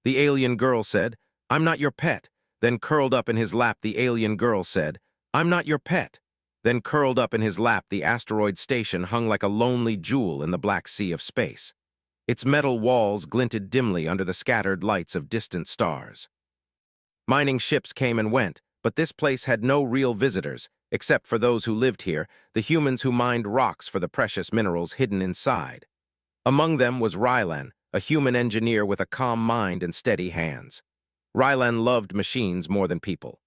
The alien girl said, "I'm not your pet." Then curled up in his lap, the alien girl said, "I'm not your pet." Then curled up in his lap, the asteroid station hung like a lonely jewel in the black sea of space. Its metal walls glinted dimly under the scattered lights of distant stars. Mining ships came and went, but this place had no real visitors, except for those who lived here, the humans who mined rocks for the precious minerals hidden inside. Among them was Rylan, a human engineer with a calm mind and steady hands. Rylan loved machines more than people.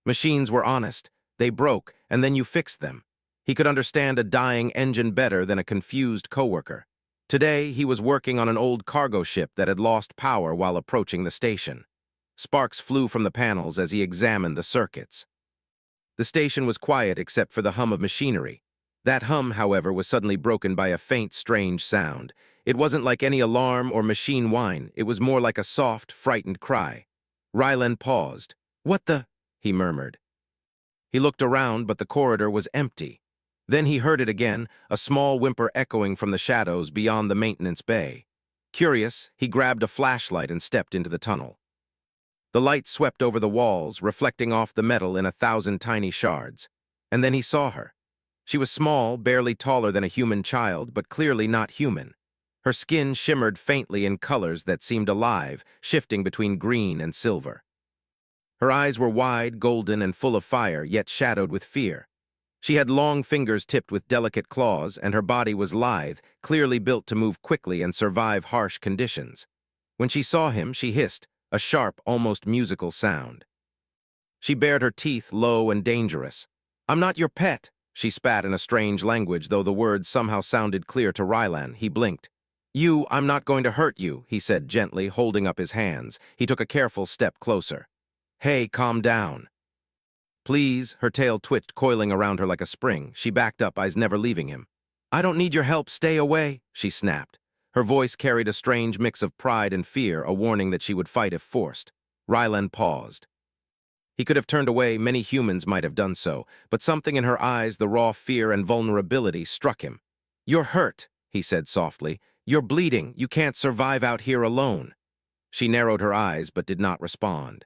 Machines were honest. They broke, and then you fixed them. He could understand a dying engine better than a confused coworker. Today, he was working on an old cargo ship that had lost power while approaching the station. Sparks flew from the panels as he examined the circuits. The station was quiet except for the hum of machinery. That hum, however, was suddenly broken by a faint, strange sound. It wasn't like any alarm or machine whine. It was more like a soft, frightened cry. Rylan paused. "What the?" he murmured. He looked around, but the corridor was empty. Then he heard it again, a small whimper echoing from the shadows beyond the maintenance bay. Curious, he grabbed a flashlight and stepped into the tunnel. The light swept over the walls, reflecting off the metal in 1,000 tiny shards. And then he saw her. She was small, barely taller than a human child, but clearly not human. Her skin shimmered faintly in colors that seemed alive, shifting between green and silver. Her eyes were wide, golden, and full of fire, yet shadowed with fear. She had long fingers tipped with delicate claws, and her body was lithe, clearly built to move quickly and survive harsh conditions. When she saw him, she hissed, a sharp, almost musical sound. She bared her teeth, low and dangerous. "I'm not your pet," she spat in a strange language, though the words somehow sounded clear to Rylan. He blinked. I'm not going to hurt you," he said gently, holding up his hands. He took a careful step closer. "Hey, calm down." "Please," her tail twitched, coiling around her like a spring. She backed up, eyes never leaving him. "I don't need your help, stay away," she snapped. Her voice carried a strange mix of pride and fear, a warning that she would fight if forced. Rylan paused. He could have turned away, many humans might have done so, but something in her eyes, the raw fear and vulnerability, struck him. "You're hurt," he said softly. "You're bleeding. You can't survive out here alone." She narrowed her eyes but did not respond.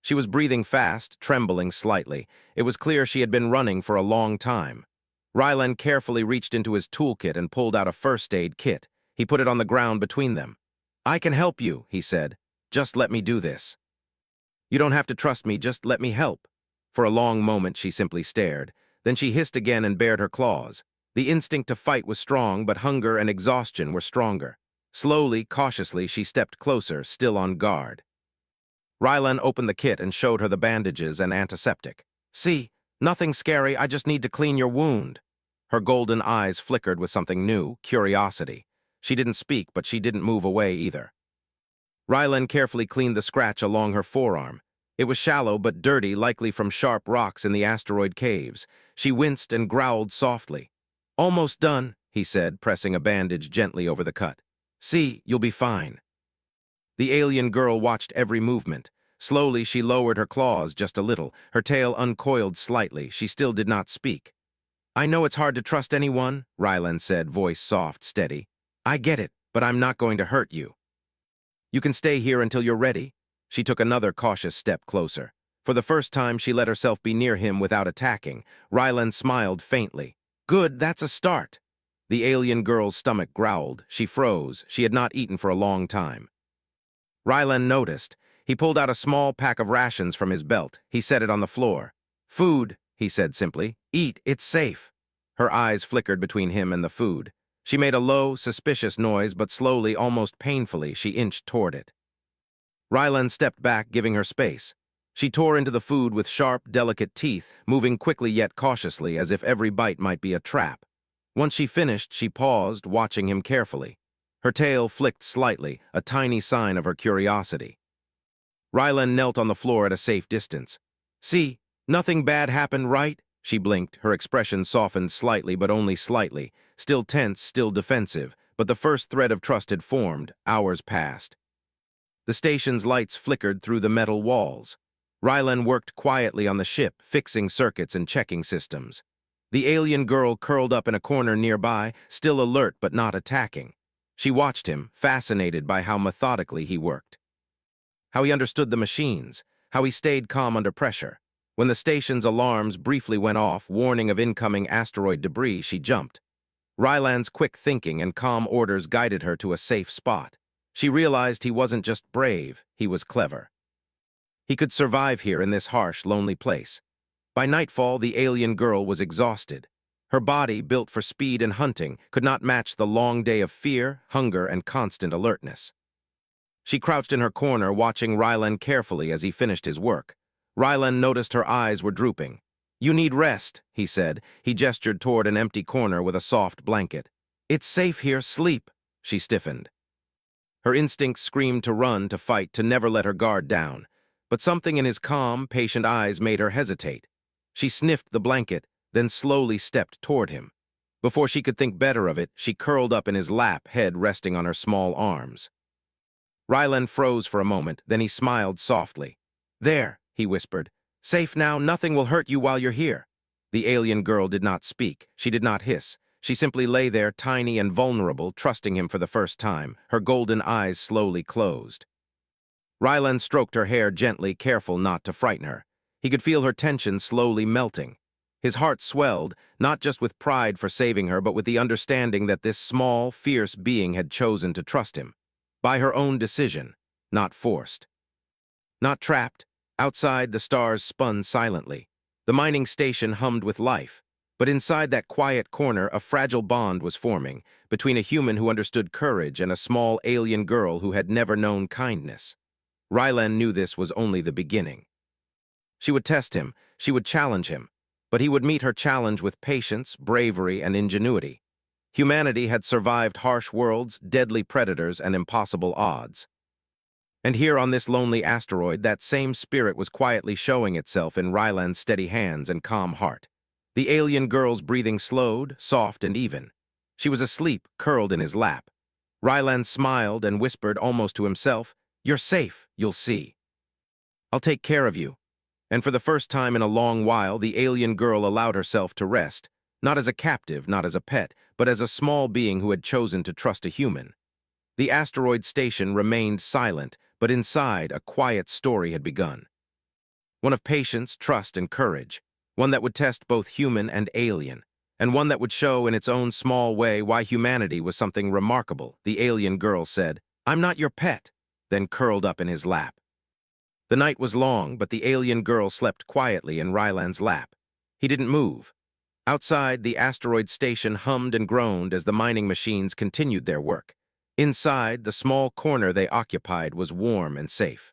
She was breathing fast, trembling slightly. It was clear she had been running for a long time. Rylan carefully reached into his toolkit and pulled out a first aid kit. He put it on the ground between them. "I can help you," he said. "Just let me do this." "You don't have to trust me, just let me help." For a long moment she simply stared. Then she hissed again and bared her claws. The instinct to fight was strong, but hunger and exhaustion were stronger. Slowly, cautiously, she stepped closer, still on guard. Rylan opened the kit and showed her the bandages and antiseptic. "See, nothing scary, I just need to clean your wound." Her golden eyes flickered with something new, curiosity. She didn't speak, but she didn't move away either. Rylan carefully cleaned the scratch along her forearm. It was shallow but dirty, likely from sharp rocks in the asteroid caves. She winced and growled softly. "Almost done," he said, pressing a bandage gently over the cut. "See, you'll be fine." The alien girl watched every movement. Slowly, she lowered her claws just a little. Her tail uncoiled slightly. She still did not speak. "I know it's hard to trust anyone," Rylan said, voice soft, steady. "I get it, but I'm not going to hurt you. You can stay here until you're ready." She took another cautious step closer. For the first time, she let herself be near him without attacking. Rylan smiled faintly. "Good, that's a start." The alien girl's stomach growled. She froze. She had not eaten for a long time. Rylan noticed. He pulled out a small pack of rations from his belt. He set it on the floor. "Food," he said simply. "Eat, it's safe." Her eyes flickered between him and the food. She made a low, suspicious noise, but slowly, almost painfully, she inched toward it. Rylan stepped back, giving her space. She tore into the food with sharp, delicate teeth, moving quickly yet cautiously, as if every bite might be a trap. Once she finished, she paused, watching him carefully. Her tail flicked slightly, a tiny sign of her curiosity. Rylan knelt on the floor at a safe distance. "See, nothing bad happened, right?" She blinked, her expression softened slightly, but only slightly. Still tense, still defensive, but the first thread of trust had formed. Hours passed. The station's lights flickered through the metal walls. Rylan worked quietly on the ship, fixing circuits and checking systems. The alien girl curled up in a corner nearby, still alert but not attacking. She watched him, fascinated by how methodically he worked. How he understood the machines, how he stayed calm under pressure. When the station's alarms briefly went off, warning of incoming asteroid debris, she jumped. Ryland's quick thinking and calm orders guided her to a safe spot. She realized he wasn't just brave, he was clever. He could survive here in this harsh, lonely place. By nightfall, the alien girl was exhausted. Her body, built for speed and hunting, could not match the long day of fear, hunger, and constant alertness. She crouched in her corner, watching Ryland carefully as he finished his work. Ryland noticed her eyes were drooping. "You need rest," he said. He gestured toward an empty corner with a soft blanket. "It's safe here, sleep." She stiffened. Her instincts screamed to run, to fight, to never let her guard down. But something in his calm, patient eyes made her hesitate. She sniffed the blanket, then slowly stepped toward him. Before she could think better of it, she curled up in his lap, head resting on her small arms. Ryland froze for a moment, then he smiled softly. "There," he whispered. "Safe now, nothing will hurt you while you're here." The alien girl did not speak. She did not hiss. She simply lay there, tiny and vulnerable, trusting him for the first time. Her golden eyes slowly closed. Ryland stroked her hair gently, careful not to frighten her. He could feel her tension slowly melting. His heart swelled, not just with pride for saving her, but with the understanding that this small, fierce being had chosen to trust him. By her own decision, not forced. Not trapped. Outside, the stars spun silently. The mining station hummed with life. But inside that quiet corner, a fragile bond was forming, between a human who understood courage and a small alien girl who had never known kindness. Ryland knew this was only the beginning. She would test him, she would challenge him, but he would meet her challenge with patience, bravery, and ingenuity. Humanity had survived harsh worlds, deadly predators, and impossible odds. And here on this lonely asteroid, that same spirit was quietly showing itself in Ryland's steady hands and calm heart. The alien girl's breathing slowed, soft and even. She was asleep, curled in his lap. Ryland smiled and whispered almost to himself, "You're safe, you'll see. I'll take care of you." And for the first time in a long while, the alien girl allowed herself to rest, not as a captive, not as a pet, but as a small being who had chosen to trust a human. The asteroid station remained silent, but inside, a quiet story had begun. One of patience, trust, and courage. One that would test both human and alien. And one that would show in its own small way why humanity was something remarkable. The alien girl said, "I'm not your pet," then curled up in his lap. The night was long, but the alien girl slept quietly in Ryland's lap. He didn't move. Outside, the asteroid station hummed and groaned as the mining machines continued their work. Inside, the small corner they occupied was warm and safe.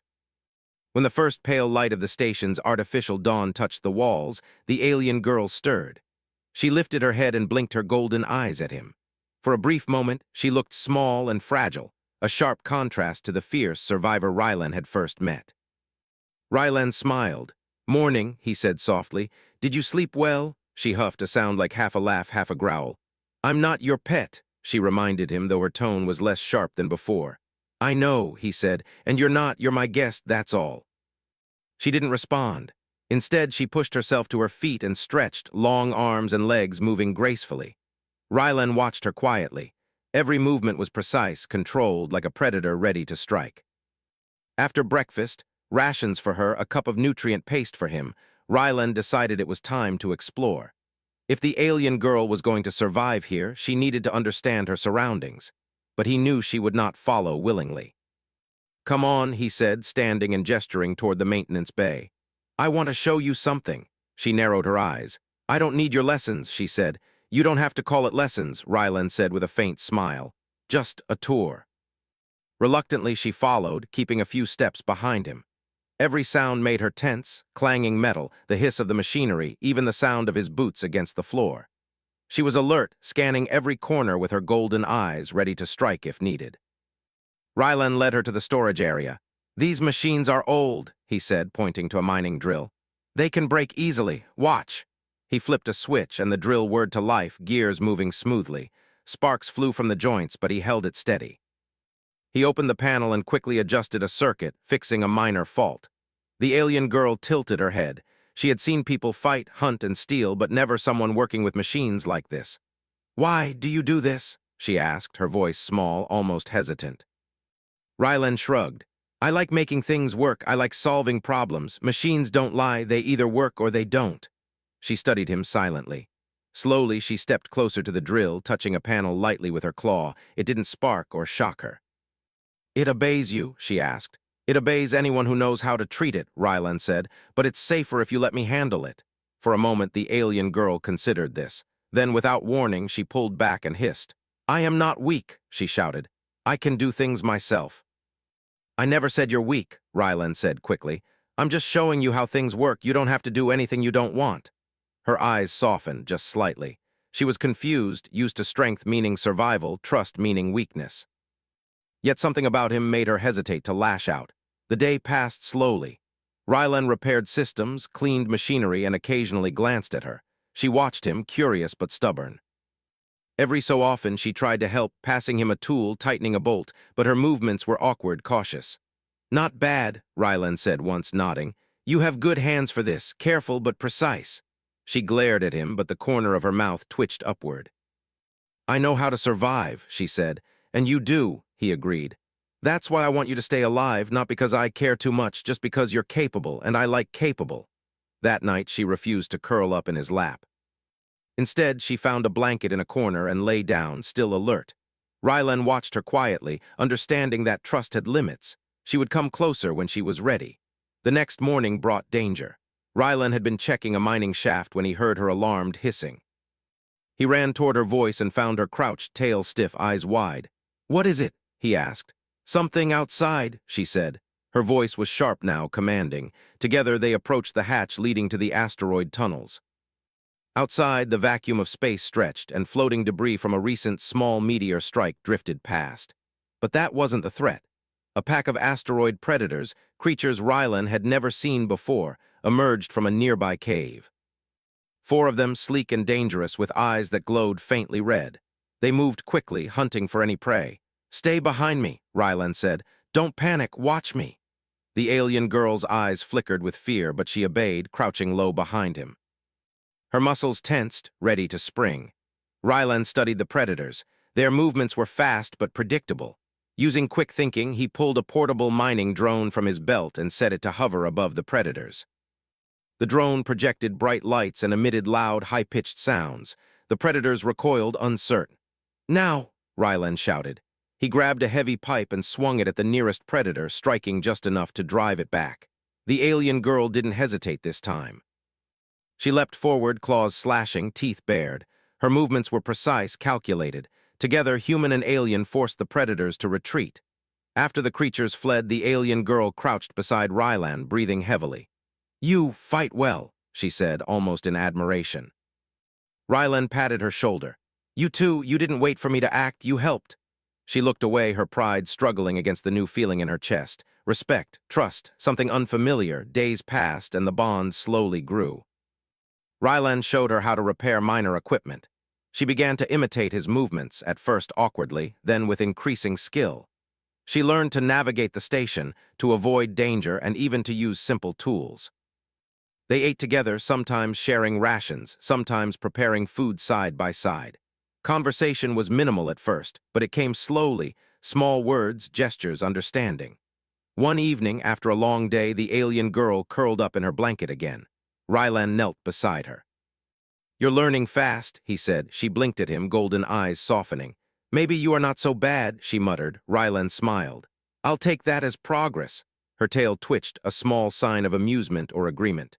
When the first pale light of the station's artificial dawn touched the walls, the alien girl stirred. She lifted her head and blinked her golden eyes at him. For a brief moment, she looked small and fragile, a sharp contrast to the fierce survivor Ryland had first met. Ryland smiled. "Morning," he said softly. "Did you sleep well?" She huffed, a sound like half a laugh, half a growl. "I'm not your pet," she reminded him, though her tone was less sharp than before. "I know," he said, "and you're my guest, that's all." She didn't respond. Instead, she pushed herself to her feet and stretched, long arms and legs moving gracefully. Ryland watched her quietly. Every movement was precise, controlled, like a predator ready to strike. After breakfast, rations for her, a cup of nutrient paste for him, Ryland decided it was time to explore. If the alien girl was going to survive here, she needed to understand her surroundings. But he knew she would not follow willingly. "Come on," he said, standing and gesturing toward the maintenance bay. "I want to show you something." She narrowed her eyes. "I don't need your lessons," she said. "You don't have to call it lessons," Ryland said with a faint smile. "Just a tour." Reluctantly, she followed, keeping a few steps behind him. Every sound made her tense, clanging metal, the hiss of the machinery, even the sound of his boots against the floor. She was alert, scanning every corner with her golden eyes, ready to strike if needed. Ryland led her to the storage area. "These machines are old," he said, pointing to a mining drill. "They can break easily. Watch." He flipped a switch, and the drill whirred to life, gears moving smoothly. Sparks flew from the joints, but he held it steady. He opened the panel and quickly adjusted a circuit, fixing a minor fault. The alien girl tilted her head. She had seen people fight, hunt, and steal, but never someone working with machines like this. "Why do you do this?" she asked, her voice small, almost hesitant. Rylan shrugged. I like making things work. I like solving problems. Machines don't lie. They either work or they don't. She studied him silently. Slowly, she stepped closer to the drill, touching a panel lightly with her claw. It didn't spark or shock her. It obeys you, she asked. It obeys anyone who knows how to treat it, Rylan said, but it's safer if you let me handle it. For a moment, the alien girl considered this. Then, without warning, she pulled back and hissed. I am not weak, she shouted. I can do things myself. I never said you're weak, Rylan said quickly. I'm just showing you how things work. You don't have to do anything you don't want. Her eyes softened just slightly. She was confused, used to strength meaning survival, trust meaning weakness. Yet something about him made her hesitate to lash out. The day passed slowly. Rylan repaired systems, cleaned machinery, and occasionally glanced at her. She watched him, curious but stubborn. Every so often she tried to help, passing him a tool, tightening a bolt, but her movements were awkward, cautious. Not bad, Rylan said once, nodding. You have good hands for this, careful but precise. She glared at him, but the corner of her mouth twitched upward. I know how to survive, she said. And you do, he agreed. That's why I want you to stay alive, not because I care too much, just because you're capable, and I like capable. That night, she refused to curl up in his lap. Instead, she found a blanket in a corner and lay down, still alert. Rylan watched her quietly, understanding that trust had limits. She would come closer when she was ready. The next morning brought danger. Rylan had been checking a mining shaft when he heard her alarmed hissing. He ran toward her voice and found her crouched, tail stiff, eyes wide. What is it? He asked. Something outside, she said. Her voice was sharp now, commanding. Together they approached the hatch leading to the asteroid tunnels. Outside, the vacuum of space stretched, and floating debris from a recent small meteor strike drifted past. But that wasn't the threat. A pack of asteroid predators, creatures Rylan had never seen before, emerged from a nearby cave. 4 of them sleek and dangerous, with eyes that glowed faintly red. They moved quickly, hunting for any prey. Stay behind me, Rylan said. Don't panic, watch me. The alien girl's eyes flickered with fear, but she obeyed, crouching low behind him. Her muscles tensed, ready to spring. Rylan studied the predators. Their movements were fast but predictable. Using quick thinking, he pulled a portable mining drone from his belt and set it to hover above the predators. The drone projected bright lights and emitted loud, high-pitched sounds. The predators recoiled, uncertain. Now, Rylan shouted. He grabbed a heavy pipe and swung it at the nearest predator, striking just enough to drive it back. The alien girl didn't hesitate this time. She leapt forward, claws slashing, teeth bared. Her movements were precise, calculated. Together, human and alien forced the predators to retreat. After the creatures fled, the alien girl crouched beside Rylan, breathing heavily. You fight well, she said, almost in admiration. Rylan patted her shoulder. You too, you didn't wait for me to act, you helped. She looked away, her pride struggling against the new feeling in her chest. Respect, trust, something unfamiliar. Days passed, and the bond slowly grew. Rylan showed her how to repair minor equipment. She began to imitate his movements, at first awkwardly, then with increasing skill. She learned to navigate the station, to avoid danger, and even to use simple tools. They ate together, sometimes sharing rations, sometimes preparing food side by side. Conversation was minimal at first, but it came slowly, small words, gestures, understanding. One evening, after a long day, the alien girl curled up in her blanket again. Rylan knelt beside her. You're learning fast, he said. She blinked at him, golden eyes softening. Maybe you are not so bad, she muttered. Rylan smiled. I'll take that as progress. Her tail twitched, a small sign of amusement or agreement.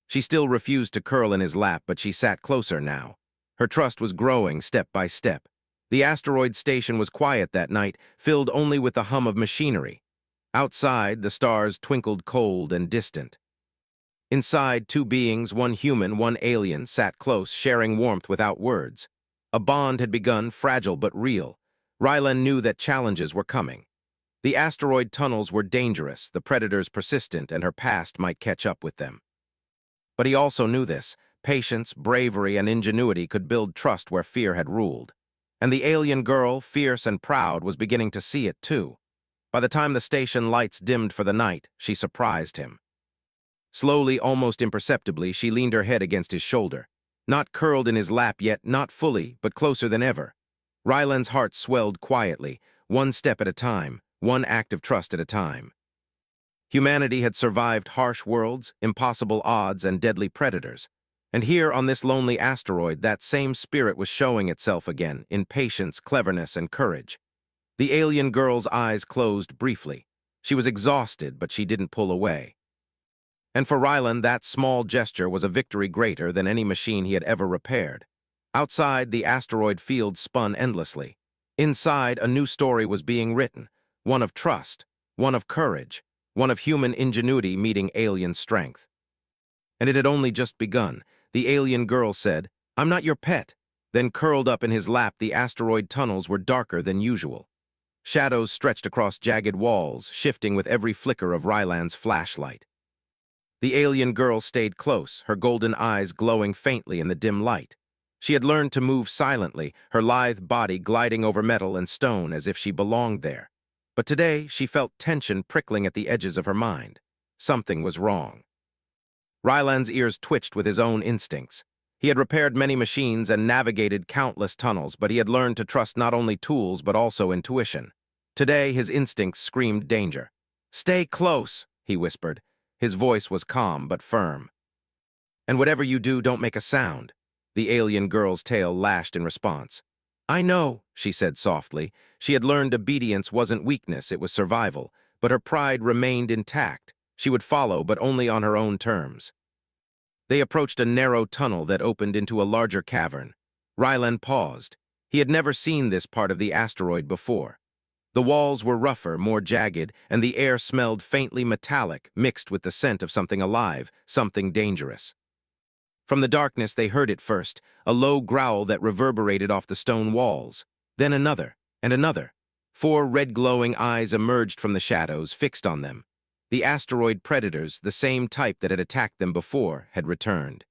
She still refused to curl in his lap, but she sat closer now. Her trust was growing step by step. The asteroid station was quiet that night, filled only with the hum of machinery. Outside, the stars twinkled cold and distant. Inside, 2 beings, one human, one alien, sat close, sharing warmth without words. A bond had begun, fragile but real. Rylan knew that challenges were coming. The asteroid tunnels were dangerous, the predators persistent, and her past might catch up with them. But he also knew this. Patience, bravery, and ingenuity could build trust where fear had ruled. And the alien girl, fierce and proud, was beginning to see it too. By the time the station lights dimmed for the night, she surprised him. Slowly, almost imperceptibly, she leaned her head against his shoulder. Not curled in his lap yet, not fully, but closer than ever. Ryland's heart swelled quietly, one step at a time, one act of trust at a time. Humanity had survived harsh worlds, impossible odds, and deadly predators. And here, on this lonely asteroid, that same spirit was showing itself again, in patience, cleverness, and courage. The alien girl's eyes closed briefly. She was exhausted, but she didn't pull away. And for Ryland, that small gesture was a victory greater than any machine he had ever repaired. Outside, the asteroid field spun endlessly. Inside, a new story was being written, one of trust, one of courage, one of human ingenuity meeting alien strength. And it had only just begun. The alien girl said, "I'm not your pet." Then curled up in his lap, the asteroid tunnels were darker than usual. Shadows stretched across jagged walls, shifting with every flicker of Ryland's flashlight. The alien girl stayed close, her golden eyes glowing faintly in the dim light. She had learned to move silently, her lithe body gliding over metal and stone as if she belonged there. But today, she felt tension prickling at the edges of her mind. Something was wrong. Ryland's ears twitched with his own instincts. He had repaired many machines and navigated countless tunnels, but he had learned to trust not only tools but also intuition. Today, his instincts screamed danger. "Stay close," he whispered. His voice was calm but firm. "And whatever you do, don't make a sound." The alien girl's tail lashed in response. "I know," she said softly. She had learned obedience wasn't weakness, it was survival, but her pride remained intact. She would follow, but only on her own terms. They approached a narrow tunnel that opened into a larger cavern. Ryland paused. He had never seen this part of the asteroid before. The walls were rougher, more jagged, and the air smelled faintly metallic, mixed with the scent of something alive, something dangerous. From the darkness they heard it first, a low growl that reverberated off the stone walls. Then another, and another. 4 red-glowing eyes emerged from the shadows, fixed on them. The asteroid predators, the same type that had attacked them before, had returned.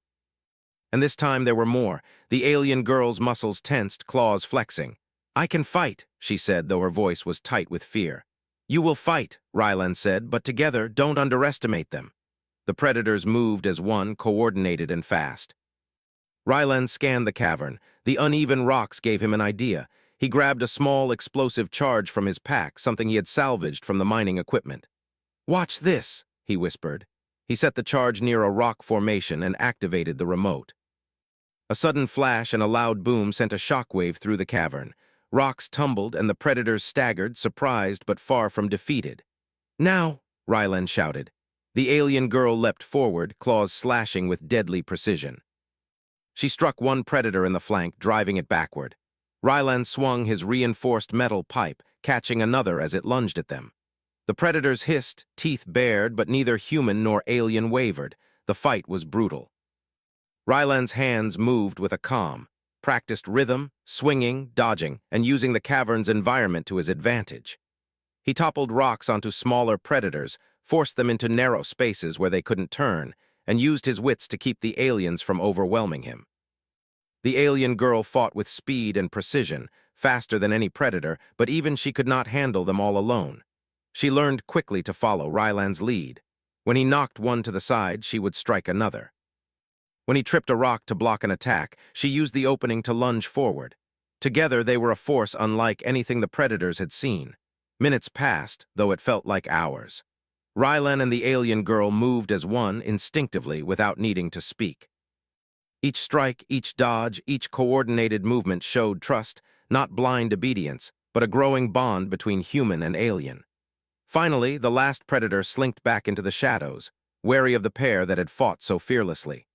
And this time there were more. The alien girl's muscles tensed, claws flexing. "I can fight," she said, though her voice was tight with fear. "You will fight," Ryland said, "but together, don't underestimate them." The predators moved as one, coordinated and fast. Ryland scanned the cavern. The uneven rocks gave him an idea. He grabbed a small explosive charge from his pack, something he had salvaged from the mining equipment. "Watch this," he whispered. He set the charge near a rock formation and activated the remote. A sudden flash and a loud boom sent a shockwave through the cavern. Rocks tumbled and the predators staggered, surprised but far from defeated. "Now!" Ryland shouted. The alien girl leapt forward, claws slashing with deadly precision. She struck one predator in the flank, driving it backward. Ryland swung his reinforced metal pipe, catching another as it lunged at them. The predators hissed, teeth bared, but neither human nor alien wavered. The fight was brutal. Ryland's hands moved with a calm, practiced rhythm, swinging, dodging, and using the cavern's environment to his advantage. He toppled rocks onto smaller predators, forced them into narrow spaces where they couldn't turn, and used his wits to keep the aliens from overwhelming him. The alien girl fought with speed and precision, faster than any predator, but even she could not handle them all alone. She learned quickly to follow Ryland's lead. When he knocked one to the side, she would strike another. When he tripped a rock to block an attack, she used the opening to lunge forward. Together, they were a force unlike anything the predators had seen. Minutes passed, though it felt like hours. Ryland and the alien girl moved as one, instinctively, without needing to speak. Each strike, each dodge, each coordinated movement showed trust, not blind obedience, but a growing bond between human and alien. Finally, the last predator slinked back into the shadows, wary of the pair that had fought so fearlessly.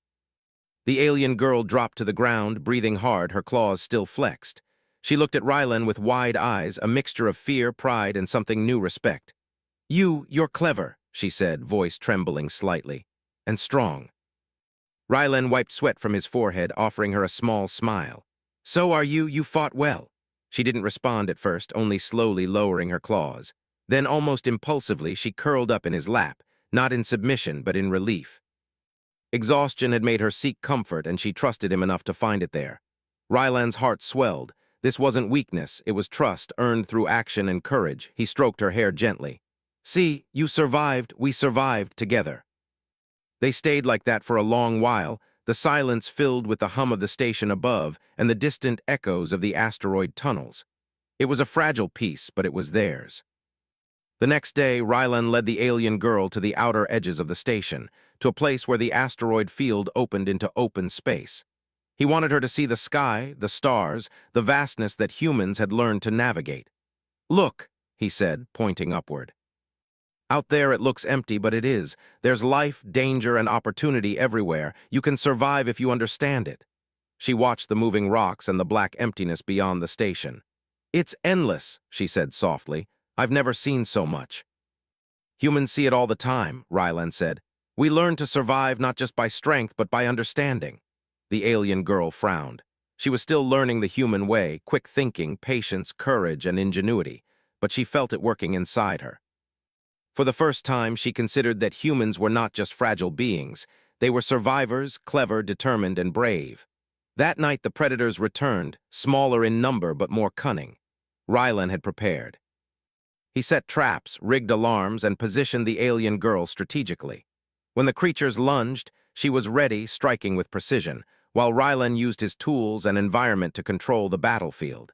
The alien girl dropped to the ground, breathing hard, her claws still flexed. She looked at Ryland with wide eyes, a mixture of fear, pride, and something new respect. You're clever," she said, voice trembling slightly. "And strong." Ryland wiped sweat from his forehead, offering her a small smile. "So are you fought well." She didn't respond at first, only slowly lowering her claws. Then, almost impulsively, she curled up in his lap, not in submission but in relief. Exhaustion had made her seek comfort, and she trusted him enough to find it there. Ryland's heart swelled. This wasn't weakness, it was trust, earned through action and courage. He stroked her hair gently. "See, you survived, we survived together." They stayed like that for a long while, the silence filled with the hum of the station above and the distant echoes of the asteroid tunnels. It was a fragile piece, but it was theirs. The next day, Rylan led the alien girl to the outer edges of the station, to a place where the asteroid field opened into open space. He wanted her to see the sky, the stars, the vastness that humans had learned to navigate. "Look," he said, pointing upward. "Out there it looks empty, but it is. There's life, danger, and opportunity everywhere. You can survive if you understand it." She watched the moving rocks and the black emptiness beyond the station. "It's endless," she said softly. "I've never seen so much." "Humans see it all the time," Rylan said. "We learn to survive not just by strength, but by understanding." The alien girl frowned. She was still learning the human way, quick thinking, patience, courage, and ingenuity, but she felt it working inside her. For the first time, she considered that humans were not just fragile beings. They were survivors, clever, determined, and brave. That night, the predators returned, smaller in number but more cunning. Rylan had prepared. He set traps, rigged alarms, and positioned the alien girl strategically. When the creatures lunged, she was ready, striking with precision, while Rylan used his tools and environment to control the battlefield.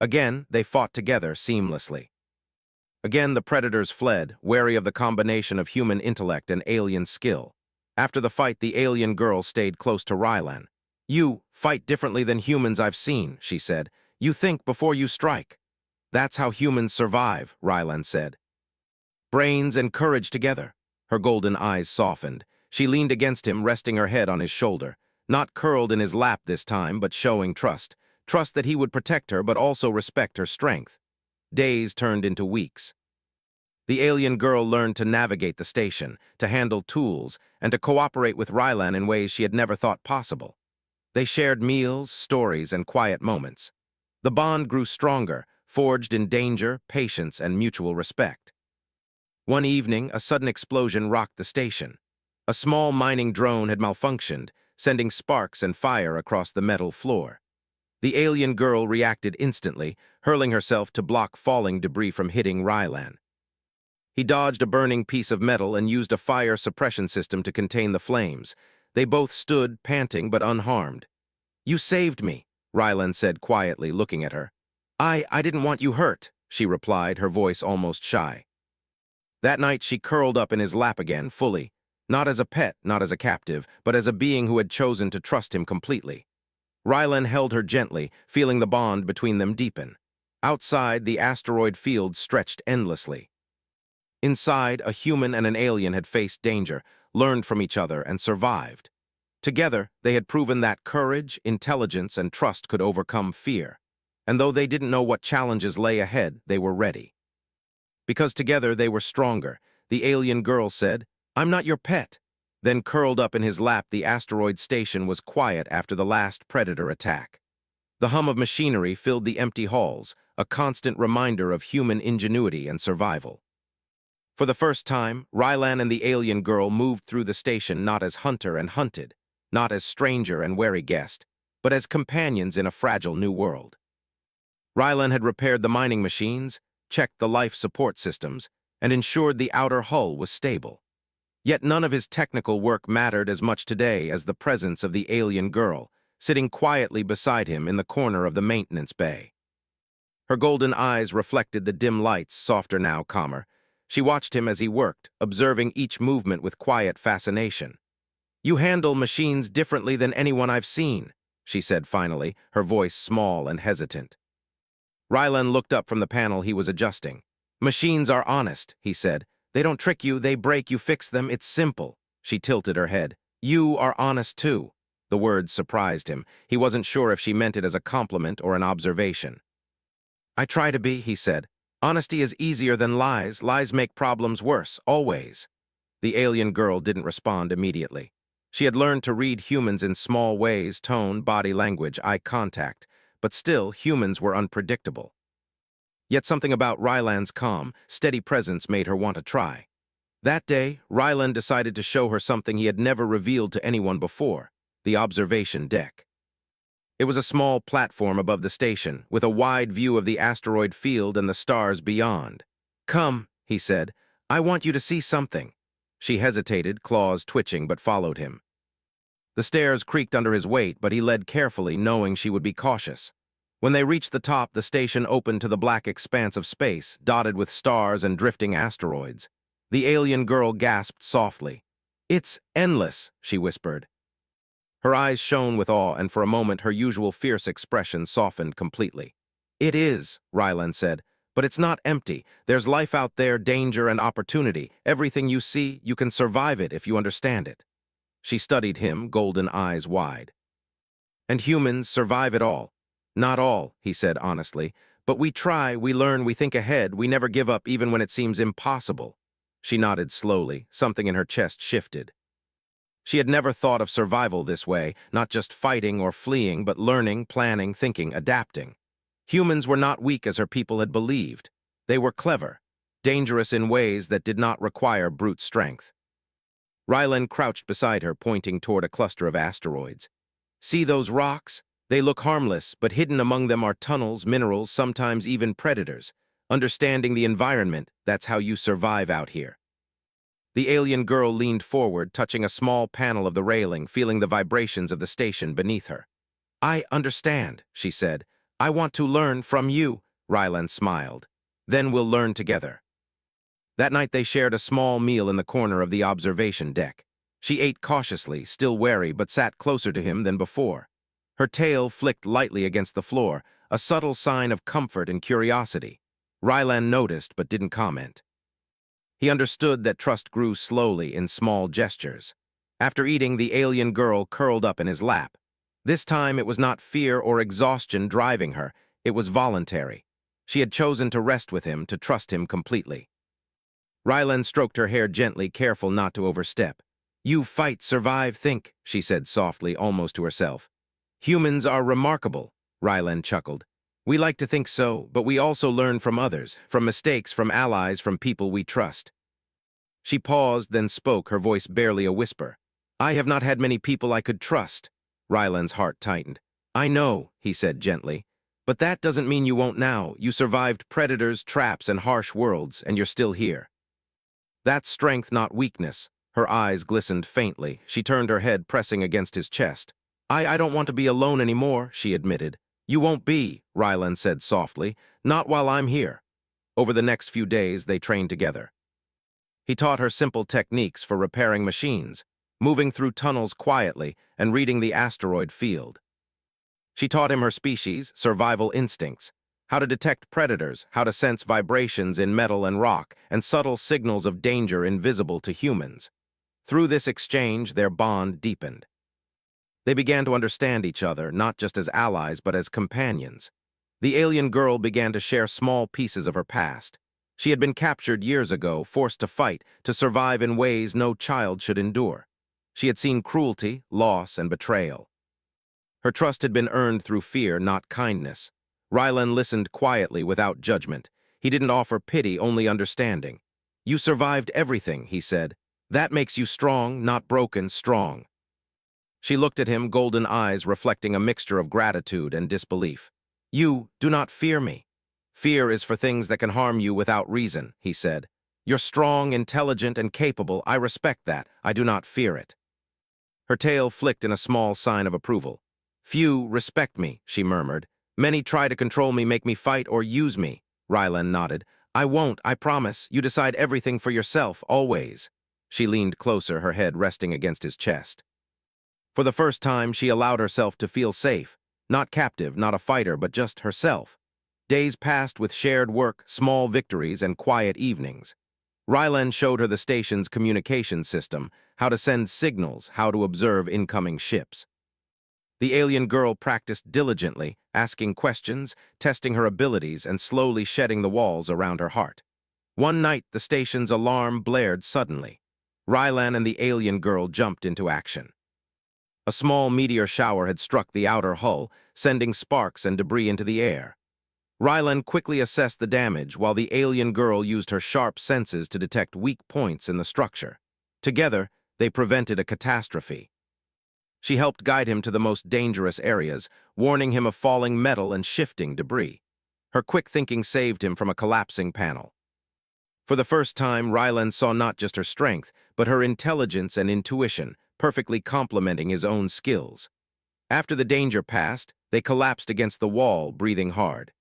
Again, they fought together seamlessly. Again, the predators fled, wary of the combination of human intellect and alien skill. After the fight, the alien girl stayed close to Rylan. "You fight differently than humans I've seen," she said. "You think before you strike." "That's how humans survive," Rylan said. "Brains and courage together." Her golden eyes softened. She leaned against him, resting her head on his shoulder. Not curled in his lap this time, but showing trust. Trust that he would protect her, but also respect her strength. Days turned into weeks. The alien girl learned to navigate the station, to handle tools, and to cooperate with Rylan in ways she had never thought possible. They shared meals, stories, and quiet moments. The bond grew stronger, forged in danger, patience, and mutual respect. One evening, a sudden explosion rocked the station. A small mining drone had malfunctioned, sending sparks and fire across the metal floor. The alien girl reacted instantly, hurling herself to block falling debris from hitting Rylan. He dodged a burning piece of metal and used a fire suppression system to contain the flames. They both stood, panting but unharmed. "You saved me," Rylan said quietly, looking at her. I didn't want you hurt," she replied, her voice almost shy. That night she curled up in his lap again, fully, not as a pet, not as a captive, but as a being who had chosen to trust him completely. Rylan held her gently, feeling the bond between them deepen. Outside, the asteroid field stretched endlessly. Inside, a human and an alien had faced danger, learned from each other, and survived. Together, they had proven that courage, intelligence, and trust could overcome fear. And though they didn't know what challenges lay ahead, they were ready. Because together they were stronger, the alien girl said, "I'm not your pet." Then curled up in his lap, the asteroid station was quiet after the last predator attack. The hum of machinery filled the empty halls, a constant reminder of human ingenuity and survival. For the first time, Rylan and the alien girl moved through the station not as hunter and hunted, not as stranger and wary guest, but as companions in a fragile new world. Rylan had repaired the mining machines, checked the life support systems, and ensured the outer hull was stable. Yet none of his technical work mattered as much today as the presence of the alien girl, sitting quietly beside him in the corner of the maintenance bay. Her golden eyes reflected the dim lights, softer now, calmer. She watched him as he worked, observing each movement with quiet fascination. "You handle machines differently than anyone I've seen," she said finally, her voice small and hesitant. Rylan looked up from the panel he was adjusting. "Machines are honest," he said. "They don't trick you, they break, you fix them, it's simple." She tilted her head. "You are honest too." The words surprised him. He wasn't sure if she meant it as a compliment or an observation. "I try to be," he said. "Honesty is easier than lies. Lies make problems worse, always." The alien girl didn't respond immediately. She had learned to read humans in small ways, tone, body language, eye contact, but still humans were unpredictable. Yet something about Rylan's calm, steady presence made her want to try. That day, Rylan decided to show her something he had never revealed to anyone before, the observation deck. It was a small platform above the station, with a wide view of the asteroid field and the stars beyond. "Come," he said, "I want you to see something." She hesitated, claws twitching, but followed him. The stairs creaked under his weight, but he led carefully, knowing she would be cautious. When they reached the top, the station opened to the black expanse of space, dotted with stars and drifting asteroids. The alien girl gasped softly. "It's endless," she whispered. Her eyes shone with awe, and for a moment her usual fierce expression softened completely. "It is," Rylan said, "but it's not empty. There's life out there, danger and opportunity. Everything you see, you can survive it if you understand it." She studied him, golden eyes wide. "And humans survive it all." "Not all," he said honestly, "but we try, we learn, we think ahead, we never give up even when it seems impossible." She nodded slowly, something in her chest shifted. She had never thought of survival this way, not just fighting or fleeing, but learning, planning, thinking, adapting. Humans were not weak as her people had believed. They were clever, dangerous in ways that did not require brute strength. Rylan crouched beside her, pointing toward a cluster of asteroids. "See those rocks? They look harmless, but hidden among them are tunnels, minerals, sometimes even predators. Understanding the environment, that's how you survive out here." The alien girl leaned forward, touching a small panel of the railing, feeling the vibrations of the station beneath her. "I understand," she said. "I want to learn from you," Rylan smiled. "Then we'll learn together." That night they shared a small meal in the corner of the observation deck. She ate cautiously, still wary, but sat closer to him than before. Her tail flicked lightly against the floor, a subtle sign of comfort and curiosity. Rylan noticed but didn't comment. He understood that trust grew slowly in small gestures. After eating, the alien girl curled up in his lap. This time it was not fear or exhaustion driving her, it was voluntary. She had chosen to rest with him, to trust him completely. Rylan stroked her hair gently, careful not to overstep. "You fight, survive, think," she said softly, almost to herself. "Humans are remarkable," Rylan chuckled. "We like to think so, but we also learn from others, from mistakes, from allies, from people we trust." She paused, then spoke, her voice barely a whisper. "I have not had many people I could trust." Rylan's heart tightened. "I know," he said gently, "but that doesn't mean you won't now. You survived predators, traps, and harsh worlds, and you're still here." "That's strength, not weakness." Her eyes glistened faintly. She turned her head, pressing against his chest. I don't want to be alone anymore," she admitted. "You won't be," Rylan said softly. "Not while I'm here." Over the next few days, they trained together. He taught her simple techniques for repairing machines, moving through tunnels quietly, and reading the asteroid field. She taught him her species, survival instincts, how to detect predators, how to sense vibrations in metal and rock, and subtle signals of danger invisible to humans. Through this exchange, their bond deepened. They began to understand each other, not just as allies, but as companions. The alien girl began to share small pieces of her past. She had been captured years ago, forced to fight, to survive in ways no child should endure. She had seen cruelty, loss, and betrayal. Her trust had been earned through fear, not kindness. Rylan listened quietly, without judgment. He didn't offer pity, only understanding. "You survived everything," he said. "That makes you strong, not broken, strong." She looked at him, golden eyes reflecting a mixture of gratitude and disbelief. "You do not fear me." "Fear is for things that can harm you without reason," he said. "You're strong, intelligent, and capable. I respect that. I do not fear it." Her tail flicked in a small sign of approval. "Few respect me," she murmured. "Many try to control me, make me fight, or use me." Rylan nodded. "I won't, I promise. You decide everything for yourself, always." She leaned closer, her head resting against his chest. For the first time, she allowed herself to feel safe. Not captive, not a fighter, but just herself. Days passed with shared work, small victories, and quiet evenings. Rylan showed her the station's communication system, how to send signals, how to observe incoming ships. The alien girl practiced diligently, asking questions, testing her abilities, and slowly shedding the walls around her heart. One night, the station's alarm blared suddenly. Rylan and the alien girl jumped into action. A small meteor shower had struck the outer hull, sending sparks and debris into the air. Rylan quickly assessed the damage, while the alien girl used her sharp senses to detect weak points in the structure. Together, they prevented a catastrophe. She helped guide him to the most dangerous areas, warning him of falling metal and shifting debris. Her quick thinking saved him from a collapsing panel. For the first time, Rylan saw not just her strength, but her intelligence and intuition, perfectly complementing his own skills. After the danger passed, they collapsed against the wall, breathing hard.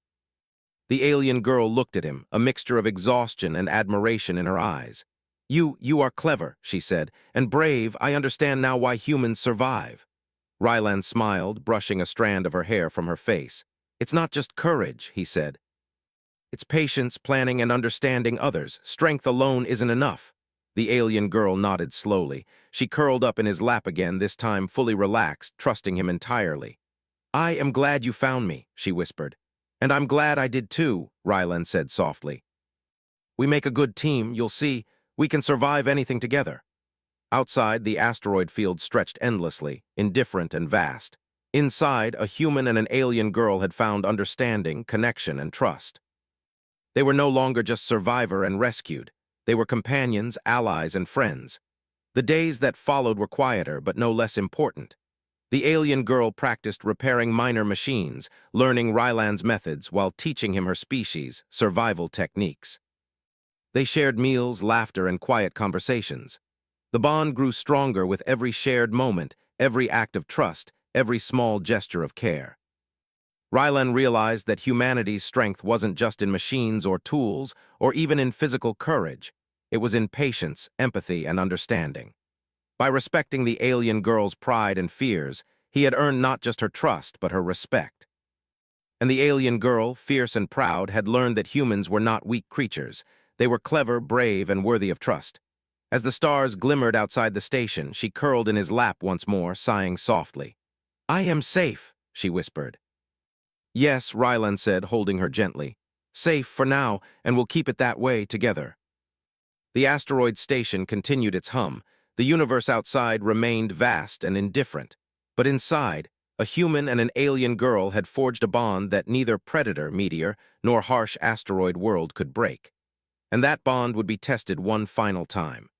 The alien girl looked at him, a mixture of exhaustion and admiration in her eyes. You are clever," she said, "and brave. I understand now why humans survive." Rylan smiled, brushing a strand of her hair from her face. "It's not just courage," he said. "It's patience, planning, and understanding others. Strength alone isn't enough." The alien girl nodded slowly. She curled up in his lap again, this time fully relaxed, trusting him entirely. "I am glad you found me," she whispered. "And I'm glad I did too," Rylan said softly. "We make a good team, you'll see. We can survive anything together." Outside, the asteroid field stretched endlessly, indifferent and vast. Inside, a human and an alien girl had found understanding, connection, and trust. They were no longer just survivor and rescued. They were companions, allies, and friends. The days that followed were quieter, but no less important. The alien girl practiced repairing minor machines, learning Rylan's methods while teaching him her species' survival techniques. They shared meals, laughter, and quiet conversations. The bond grew stronger with every shared moment, every act of trust, every small gesture of care. Rylan realized that humanity's strength wasn't just in machines or tools, or even in physical courage. It was in patience, empathy, and understanding. By respecting the alien girl's pride and fears, he had earned not just her trust, but her respect. And the alien girl, fierce and proud, had learned that humans were not weak creatures. They were clever, brave, and worthy of trust. As the stars glimmered outside the station, she curled in his lap once more, sighing softly. "I am safe," she whispered. "Yes," Rylan said, holding her gently. "Safe for now, and we'll keep it that way together." The asteroid station continued its hum. The universe outside remained vast and indifferent. But inside, a human and an alien girl had forged a bond that neither predator meteor nor harsh asteroid world could break. And that bond would be tested one final time.